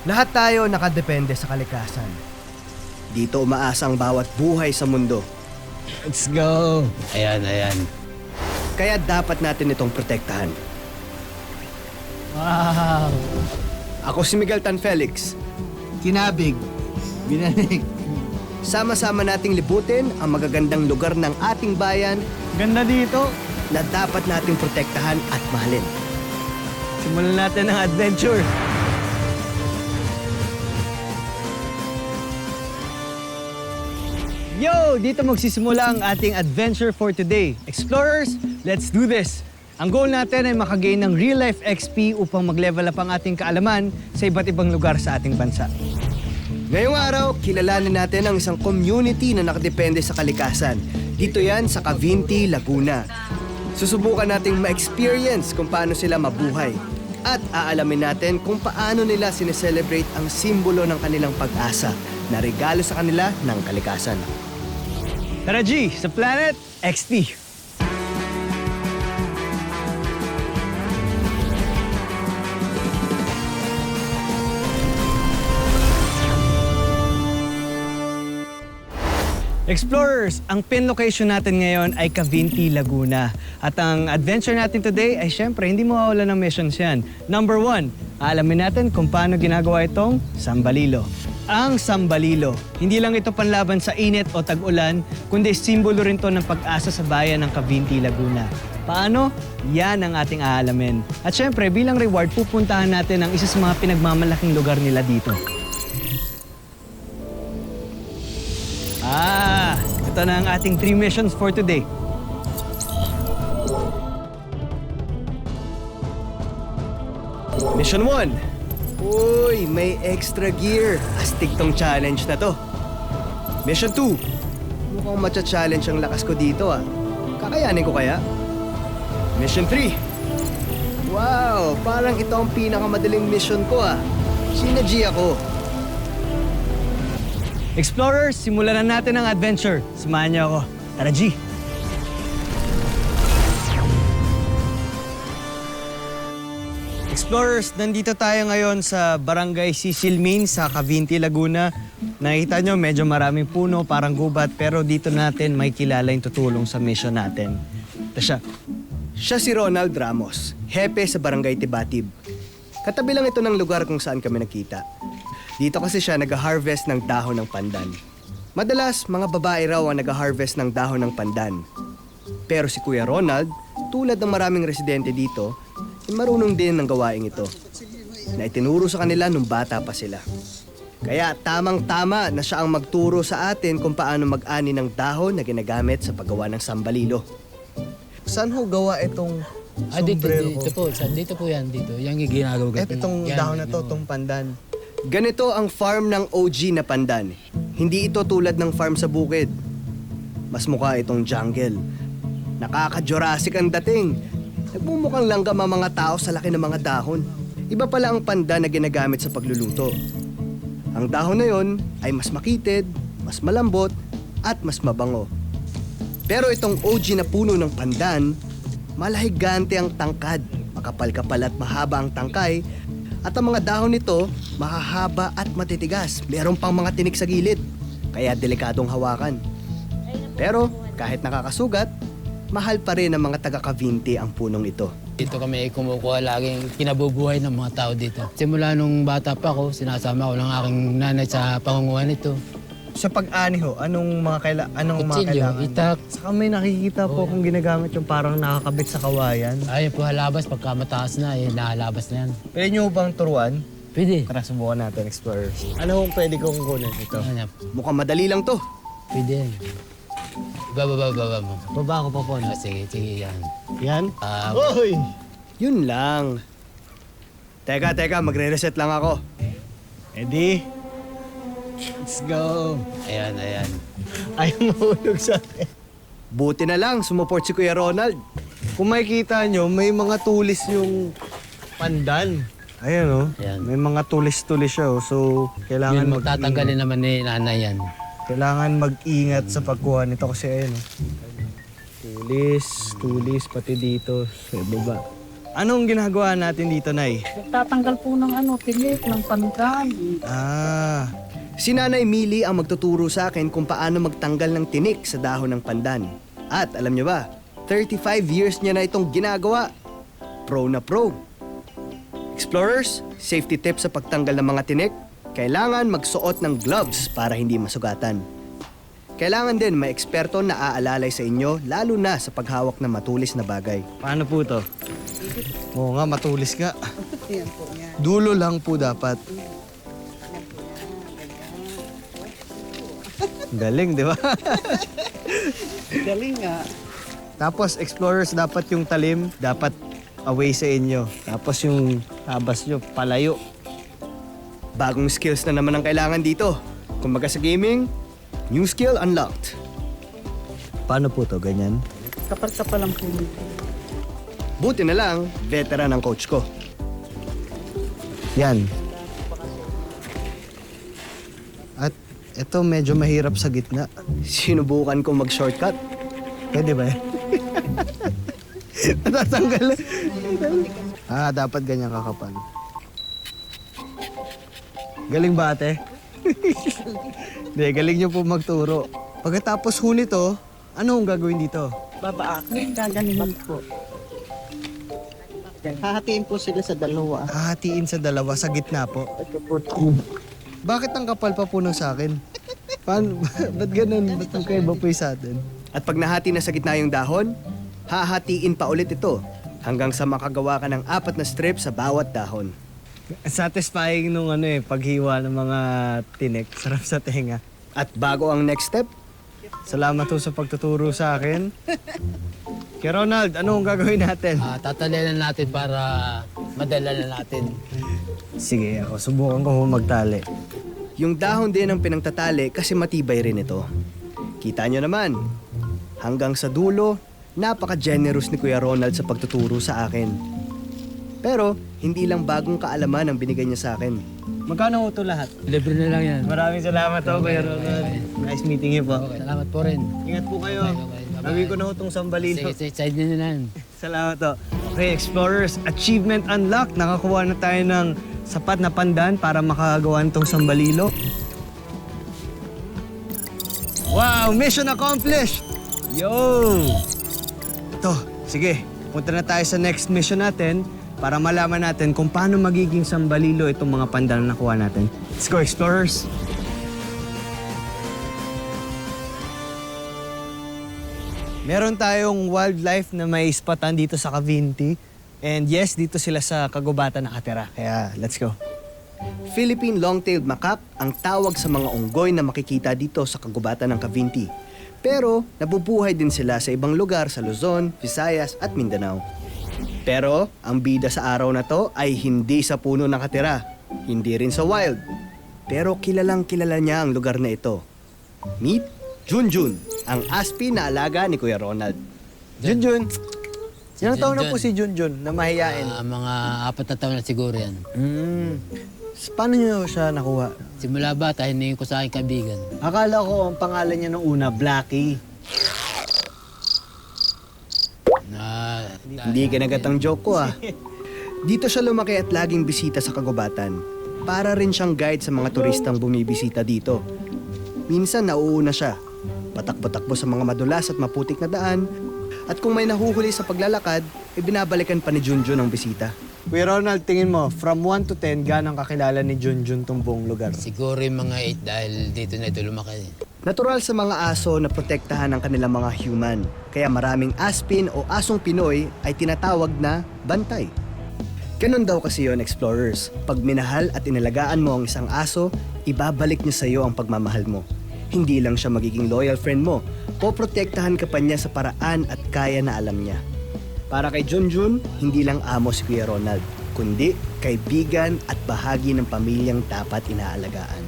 Lahat tayo nakadepende sa kalikasan. Dito umaasa ang bawat buhay sa mundo. Let's go! Ayan, ayan. Kaya dapat natin itong protektahan. Wow! Ako si Miguel Tan Felix. Kinabig. Binanig. Sama-sama nating libutin ang magagandang lugar ng ating bayan Ganda dito. na dapat nating protektahan at mahalin. Simulan natin ang adventure. Yo! Dito magsisimula ang ating adventure for today. Explorers, let's do this! Ang goal natin ay makagain ng real-life XP upang mag-level up ang ating kaalaman sa iba't ibang lugar sa ating bansa. Ngayong araw, kilalanin natin ang isang community na nakadepende sa kalikasan. Dito yan sa Cavinti, Laguna. Susubukan nating ma-experience kung paano sila mabuhay. At aalamin natin kung paano nila sineselebrate ang simbolo ng kanilang pag-asa na regalo sa kanila ng kalikasan. Tara G, sa Planet XT! Explorers, ang pin location natin ngayon ay Cavinti, Laguna. At ang adventure natin today ay syempre hindi mawawala ng missions yan. Number 1, alamin natin kung paano ginagawa itong sambalilo. Ang sambalilo, hindi lang ito panlaban sa init o tag-ulan, kundi simbolo rin to ng pag-asa sa bayan ng Cavinti, Laguna. Paano? Yan ang ating aalamin. At syempre, bilang reward, pupuntahan natin ang isa sa mga pinagmamalaking lugar nila dito. Ito na ang ating 3 missions for today. Mission 1. Uy, may extra gear. Astig tong challenge na to. Mission 2. Mukhang matcha-challenge ang lakas ko dito ah. Kakayanin ko kaya? Mission 3. Wow, parang ito ang pinakamadaling mission ko ah. Sina-G ako. Explorers, simulan na natin ang adventure. Samahan niyo ako. Tara, G! Explorers, nandito tayo ngayon sa Barangay Sisilmin sa Cavinti, Laguna. Nakita nyo, medyo maraming puno, parang gubat, pero dito natin may kilala yung tutulong sa mission natin. Ito siya. Siya si Ronald Ramos, hepe sa Barangay Tibatib. Katabi lang ito ng lugar kung saan kami nakita. Dito kasi siya nag-harvest ng dahon ng pandan. Madalas, mga babae raw ang nag-harvest ng dahon ng pandan. Pero si Kuya Ronald, tulad ng maraming residente dito, ay marunong din ng gawaing ito, na itinuro sa kanila nung bata pa sila. Kaya tamang-tama na siya ang magturo sa atin kung paano mag-ani ng dahon na ginagamit sa paggawa ng sambalilo. Saan ho gawa itong sombrero ko? Dito po yan, dito. Yan yung ginagawa ko. Itong dahon na to, itong pandan. Ganito ang farm ng OG na pandan. Hindi ito tulad ng farm sa bukid. Mas mukha itong jungle. Nakaka-Jurassic ang dating. Nagmumukhang langgam ang mga tao sa laki ng mga dahon. Iba pala ang pandan na ginagamit sa pagluluto. Ang dahon na yon ay mas makitid, mas malambot, at mas mabango. Pero itong OG na puno ng pandan, malahigante ang tangkad, makapal-kapal at mahaba ang tangkay, at ang mga dahon nito, mahahaba at matitigas. Meron pang mga tinik sa gilid, kaya delikadong hawakan. Pero kahit nakakasugat, mahal pa rin ng mga taga-Cavinti ang punong ito. Dito kami kumukuha laging kinabubuhay ng mga tao dito. Simula nung bata pa ako, sinasama ko ng aking nanay sa pangunguha nito. Sa pag-ani ho, anong mga Kutsilyo, kailangan? itak. Saka may nakikita po kung ginagamit yung parang nakakabit sa kawayan. Ayun po halabas, pagka mataas na, nahalabas na yan. Pwede nyo bang turuan? Pwede. Tara, subukan natin, explorers. Ano kung pwede kong kunin ito? Ano yan? Mukhang madali lang to. Pwede yan. Baba mo. Baba ako pa po. Sige, yan. Yan? Ah, Hoy! Yun lang. Teka, magre-reset lang ako. Eddie? Let's go! ayan. Ayaw mahulog sa akin. Buti na lang, sumuport si Kuya Ronald. Kung makikita nyo, may mga tulis yung pandan. Ayan o. Ayan. May mga tulis-tulis siya o. So, kailangan Yun, magtatanggalin naman ni nanay yan. Kailangan mag-ingat sa pagkuha nito kasi ayun o. Tulis, pati dito sa baba. Anong ginagawa natin dito, Nay? Tatanggal po ng tinik, ng pandan. Ah, Si Nanay Mili ang magtuturo sa akin kung paano magtanggal ng tinik sa dahon ng pandan. At alam niyo ba, 35 years niya na itong ginagawa. Pro na pro. Explorers, safety tips sa pagtanggal ng mga tinik. Kailangan magsuot ng gloves para hindi masugatan. Kailangan din may eksperto na aalalay sa inyo, lalo na sa paghawak ng matulis na bagay. paano po to? Oo nga, matulis nga. Yan po yan. Dulo lang po dapat. Galing, di ba? Galing nga. Tapos, explorers, dapat yung talim, dapat away sa inyo. Tapos yung habas nyo, palayo. Bagong skills na naman ang kailangan dito. Kumbaga sa gaming, new skill unlocked. Paano po to? Ganyan? Kapal-kapal lang po. Buti na lang, veteran ang coach ko. Yan. At ito medyo mahirap sa gitna. Sinubukan kong mag-shortcut. Pwede ba yan? Natatanggal. Dapat ganyan kakapal. Galing ba, ate? Hindi, galing niyo po magturo. Pagkatapos ho nito, ano ang gagawin dito? Babaakin, gaganihin po. Yan, hahatiin po sila sa dalawa. Hahatiin sa dalawa, sa gitna po. Ito po. Bakit ang kapal pa po ng sa akin? Paano? Ba't ganun? Ba't ang kaiba po yung sa atin? At pag nahati na sa gitna yung dahon, hahatiin pa ulit ito hanggang sa makagawa ka ng 4 na strip sa bawat dahon. Satisfying nung paghiwa ng mga tinik. Sarap sa tenga. At bago ang next step, Salamat po sa pagtuturo sa akin. Kaya Ronald, ano ang gagawin natin? Tatalian natin para madala na natin. Sige, ako subukan ko magtali. yung dahon din ang pinangtatali kasi matibay rin ito. Kita nyo naman, hanggang sa dulo, napaka-generous ni Kuya Ronald sa pagtuturo sa akin. Pero, hindi lang bagong kaalaman ang binigay niya sa akin. Magkano ito lahat? Libre na lang yan. Maraming salamat po, Kuya Ronald. Nice meeting you po. Okay, salamat po rin. Ingat po kayo. Okay, bye-bye. Gawin ko na ho itong sambalino. Sige, side nyo na lang. Salamat to. Okay, Explorers, achievement unlocked. Nakakuha na tayo ng sapat na pandan para makagawa nitong sambalilo. Wow! Mission accomplished! Yo! Ito, sige. Punta na tayo sa next mission natin para malaman natin kung paano magiging sambalilo itong mga pandan na nakuha natin. Let's go, Explorers! Meron tayong wildlife na may ispatan dito sa Cavinti. And yes, dito sila sa kagubatan nakatira. Kaya, let's go. Philippine long-tailed macaque ang tawag sa mga unggoy na makikita dito sa kagubatan ng Cavinti. Pero nabubuhay din sila sa ibang lugar sa Luzon, Visayas at Mindanao. Pero ang bida sa araw na to ay hindi sa puno nakatira, hindi rin sa wild. Pero kilalang kilala niya ang lugar na ito. Meet Junjun, ang aspi na alaga ni Kuya Ronald. Junjun! Ilang taon na Junjun. po si Junjun na mahiyain? Mga 4 na taon na siguro yan. Paano niyo siya nakuha? Simula bata, hiningin ko sa aking kaibigan. Akala ko ang pangalan niya nung una, Blackie. Na, Hindi kinagatang joke ko ah. Dito siya lumaki at laging bisita sa kagubatan. Para rin siyang guide sa mga turistang bumibisita dito. Minsan nauuna siya. Patakbo-takbo sa mga madulas at maputik na daan. At kung may nahuhuli sa paglalakad, binabalikan pa ni Junjun ang bisita. Kuya Ronald, tingin mo, from 1 to 10, ganang kakilala ni Junjun tong buong lugar? siguro yung mga 8 dahil dito na ito lumaki. Natural sa mga aso na protektahan ang kanilang mga human. Kaya maraming aspin o asong Pinoy ay tinatawag na bantay. Ganun daw kasi yon, Explorers. Pag minahal at inalagaan mo ang isang aso, ibabalik niya sa iyo ang pagmamahal mo. Hindi lang siya magiging loyal friend mo, poprotektahan ka pa niya sa paraan at kaya na alam niya. Para kay Junjun, hindi lang amo si Kuya Ronald, kundi kaibigan at bahagi ng pamilyang dapat inaalagaan.